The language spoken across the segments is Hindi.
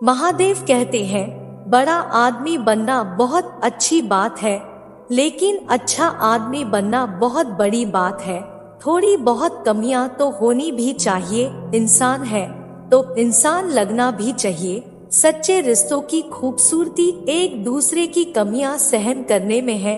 महादेव कहते हैं, बड़ा आदमी बनना बहुत अच्छी बात है, लेकिन अच्छा आदमी बनना बहुत बड़ी बात है। थोड़ी बहुत कमियां तो होनी भी चाहिए, इंसान है तो इंसान लगना भी चाहिए। सच्चे रिश्तों की खूबसूरती एक दूसरे की कमियां सहन करने में है,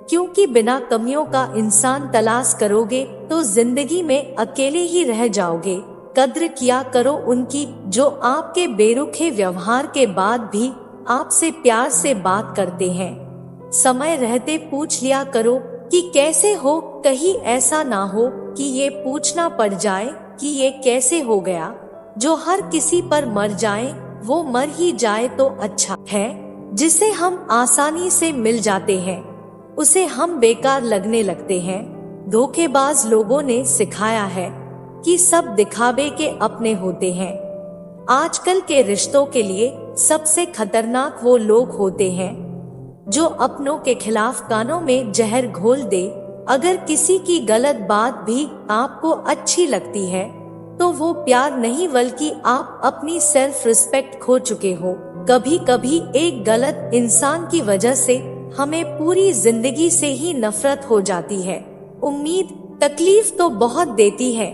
क्योंकि बिना कमियों का इंसान तलाश करोगे तो जिंदगी में अकेले ही रह जाओगे। कद्र किया करो उनकी जो आपके बेरुखे व्यवहार के बाद भी आपसे प्यार से बात करते हैं। समय रहते पूछ लिया करो कि कैसे हो, कहीं ऐसा ना हो कि ये पूछना पड़ जाए कि ये कैसे हो गया। जो हर किसी पर मर जाए वो मर ही जाए तो अच्छा है। जिसे हम आसानी से मिल जाते हैं उसे हम बेकार लगने लगते हैं। धोखेबाज लोगों ने सिखाया है कि सब दिखावे के अपने होते हैं। आजकल के रिश्तों के लिए सबसे खतरनाक वो लोग होते हैं जो अपनों के खिलाफ कानों में जहर घोल दे। अगर किसी की गलत बात भी आपको अच्छी लगती है तो वो प्यार नहीं बल्कि आप अपनी सेल्फ रिस्पेक्ट खो चुके हो। कभी कभी एक गलत इंसान की वजह से हमें पूरी जिंदगी से ही नफरत हो जाती है। उम्मीद तकलीफ तो बहुत देती है,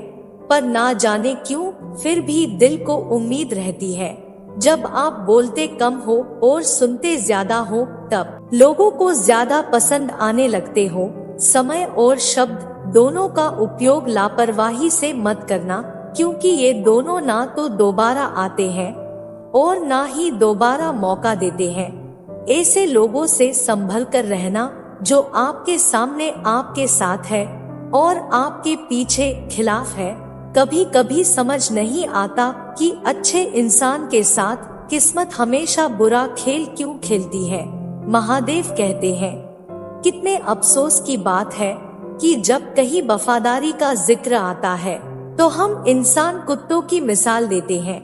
पर ना जाने क्यों फिर भी दिल को उम्मीद रहती है। जब आप बोलते कम हो और सुनते ज्यादा हो तब लोगों को ज्यादा पसंद आने लगते हो। समय और शब्द दोनों का उपयोग लापरवाही से मत करना, क्योंकि ये दोनों ना तो दोबारा आते हैं और ना ही दोबारा मौका देते हैं। ऐसे लोगों से संभल कर रहना जो आपके सामने आपके साथ है और आपके पीछे खिलाफ है। कभी कभी समझ नहीं आता कि अच्छे इंसान के साथ किस्मत हमेशा बुरा खेल क्यों खेलती है। महादेव कहते हैं, कितने अफसोस की बात है कि जब कहीं वफादारी का जिक्र आता है तो हम इंसान कुत्तों की मिसाल देते हैं।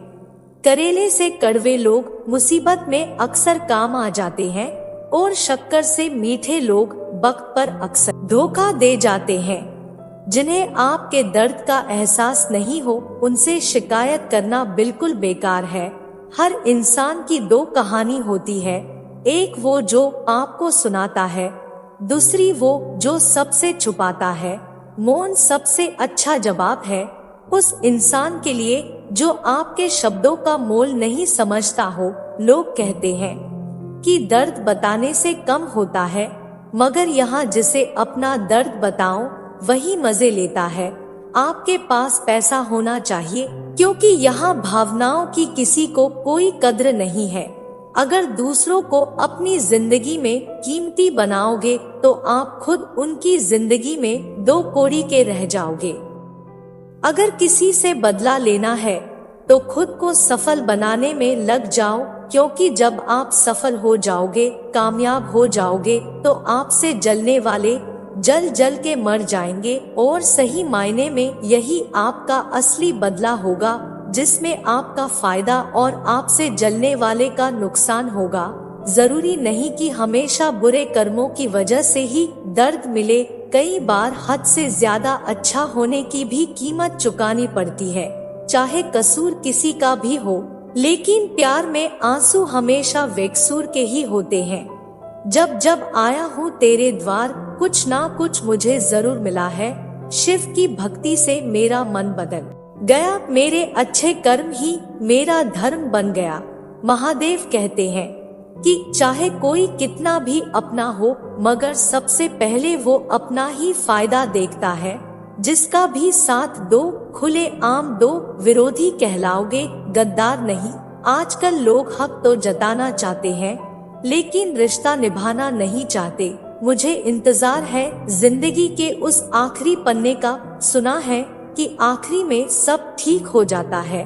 करेले से कड़वे लोग मुसीबत में अक्सर काम आ जाते हैं और शक्कर से मीठे लोग वक्त पर अक्सर धोखा दे जाते हैं। जिन्हें आपके दर्द का एहसास नहीं हो उनसे शिकायत करना बिल्कुल बेकार है। हर इंसान की दो कहानी होती है, एक वो जो आपको सुनाता है, दूसरी वो जो सबसे छुपाता है। मौन सबसे अच्छा जवाब है उस इंसान के लिए जो आपके शब्दों का मोल नहीं समझता हो। लोग कहते हैं कि दर्द बताने से कम होता है, मगर यहाँ जिसे अपना दर्द बताओ वही मजे लेता है। आपके पास पैसा होना चाहिए, क्योंकि यहाँ भावनाओं की किसी को कोई कद्र नहीं है। अगर दूसरों को अपनी जिंदगी में कीमती बनाओगे तो आप खुद उनकी जिंदगी में दो कौड़ी के रह जाओगे। अगर किसी से बदला लेना है तो खुद को सफल बनाने में लग जाओ, क्योंकि जब आप सफल हो जाओगे, कामयाब हो जाओगे, तो आपसे जलने वाले जल जल के मर जाएंगे और सही मायने में यही आपका असली बदला होगा, जिसमें आपका फायदा और आपसे जलने वाले का नुकसान होगा। जरूरी नहीं कि हमेशा बुरे कर्मों की वजह से ही दर्द मिले, कई बार हद से ज्यादा अच्छा होने की भी कीमत चुकानी पड़ती है, चाहे कसूर किसी का भी हो। लेकिन प्यार में आंसू हमेशा बेकसूर के ही होते हैं। जब जब आया हूँ तेरे द्वार, कुछ ना कुछ मुझे जरूर मिला है। शिव की भक्ति से मेरा मन बदल गया, मेरे अच्छे कर्म ही मेरा धर्म बन गया। महादेव कहते हैं कि चाहे कोई कितना भी अपना हो, मगर सबसे पहले वो अपना ही फायदा देखता है। जिसका भी साथ दो, खुले आम दो, विरोधी कहलाओगे, गद्दार नहीं। आजकल लोग हक तो जताना चाहते हैं, लेकिन रिश्ता निभाना नहीं चाहते। मुझे इंतजार है जिंदगी के उस आखिरी पन्ने का। सुना है कि आखिरी में सब ठीक हो जाता है।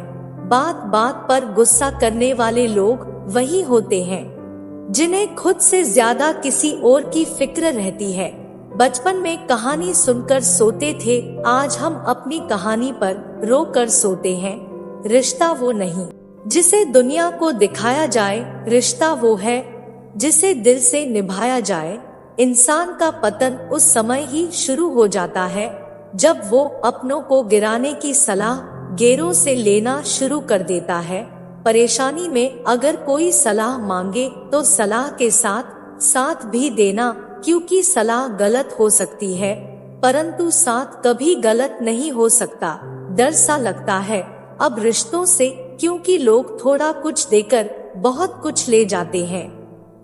बात बात पर गुस्सा करने वाले लोग वही होते हैं जिन्हें खुद से ज्यादा किसी और की फिक्र रहती है। बचपन में कहानी सुनकर सोते थे, आज हम अपनी कहानी पर रो कर सोते हैं। रिश्ता वो नहीं जिसे दुनिया को दिखाया जाए, रिश्ता वो है जिसे दिल से निभाया जाए। इंसान का पतन उस समय ही शुरू हो जाता है जब वो अपनों को गिराने की सलाह गैरों से लेना शुरू कर देता है। परेशानी में अगर कोई सलाह मांगे तो सलाह के साथ साथ भी देना, क्योंकि सलाह गलत हो सकती है परंतु साथ कभी गलत नहीं हो सकता। डर सा लगता है अब रिश्तों से, क्योंकि लोग थोड़ा कुछ देकर बहुत कुछ ले जाते हैं।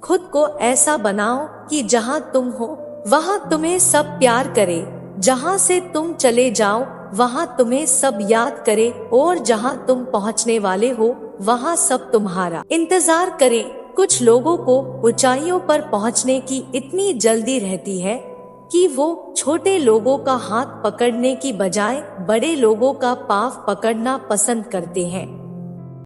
खुद को ऐसा बनाओ कि जहाँ तुम हो वहाँ तुम्हें सब प्यार करे, जहाँ से तुम चले जाओ वहाँ तुम्हें सब याद करे, और जहाँ तुम पहुँचने वाले हो वहाँ सब तुम्हारा इंतजार करे। कुछ लोगों को ऊंचाइयों पर पहुँचने की इतनी जल्दी रहती है कि वो छोटे लोगों का हाथ पकड़ने की बजाय बड़े लोगों का पाँव पकड़ना पसंद करते हैं।